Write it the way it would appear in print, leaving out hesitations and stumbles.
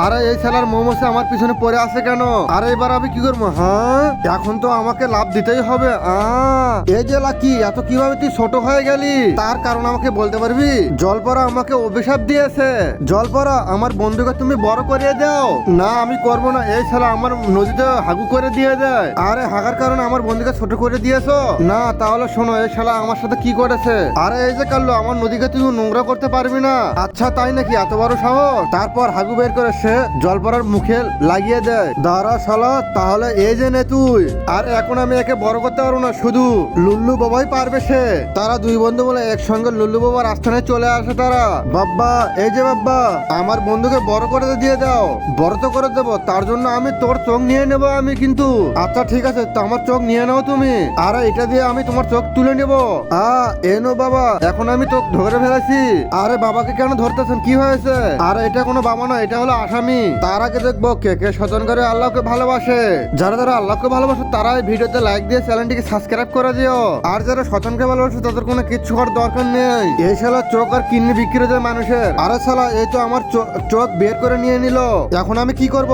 আরে এই ছেলার মোমোসে আমার পিছনে পড়ে আছে কেন? আরে এবার আমি কি করবো? হ্যাঁ, এখন তো আমাকে লাভ দিতেই হবে। এই যে লাকি, এত কিভাবে তুই ছোট হয়ে গেলি? তার কারণ আমাকে বলতে পারবি? জলপরা আমাকে অভিশাপ দিয়েছে। জলপরা, আমার বন্ধুকে তুমি বড় করিয়ে দাও। না, আমি করবো না। এই ছেলে আমার নদীতে হাগু করে দিয়ে দেয়। আরে হাগার কারণে আমার বন্ধুকে ছোট করে দিয়েছো? না, তাহলে শোনো, এই শালা আমার সাথে কি করেছে। আরে এই যে কাল্লু, আমার নদীকে তুই নোংরা করতে পারবি না। আচ্ছা তাই নাকি? এত বড় সাহস? তারপর হাগু বের করে সে জলপরার মুখে লাগিয়ে দেয়। দাঁড়া শালা, তাহলে এই যে নে তুই। আর এখন আমি একে বড় করতে পারবো না, শুধু লুল্লু বাবাই পারবে সে। তারা দুই বন্ধু বলে একসঙ্গে লুল্লু বাবার আস্থানে চলে আসে তারা। বাব্বা, এই যে বাব্বা, আমার বন্ধুকে বড় করে দিয়ে দাও। বড় তো করে দেবো, তার জন্য আমি তোর চোখ নিয়ে নেবো আমি কিন্তু। আচ্ছা ঠিক আছে, তো আমার চোখ নিয়ে নাও তুমি। আর এটা দিয়ে আমি তোমার চোখ তুলে নেবো। এনো বাবা, এখন আমি তো ধরে ফেলেছি। আরে বাবাকে কেন ধরতেছেন? কি হয়েছে? আরে এটা কোনো বাবা নয়, এটা হলো আসামি। তার আগে দেখবো কে কে শয়তান করে আল্লাহকে ভালোবাসে। যারা যারা আল্লাহকে ভালোবাসে তারা এই ভিডিওতে লাইক দিয়ে চ্যানেলটিকে সাবস্ক্রাইব করে দিও। আর যারা শয়তানকে ভালোবাসে তাদের কোনো কিচ্ছু করার দরকার নেই। এই শালা চোখ আর কিডনি বিক্রি হয়ে যায় মানুষের। আরে শালা, এই তো আমার চোখ বের করে নিয়ে নিল। এখন আমি কি করব?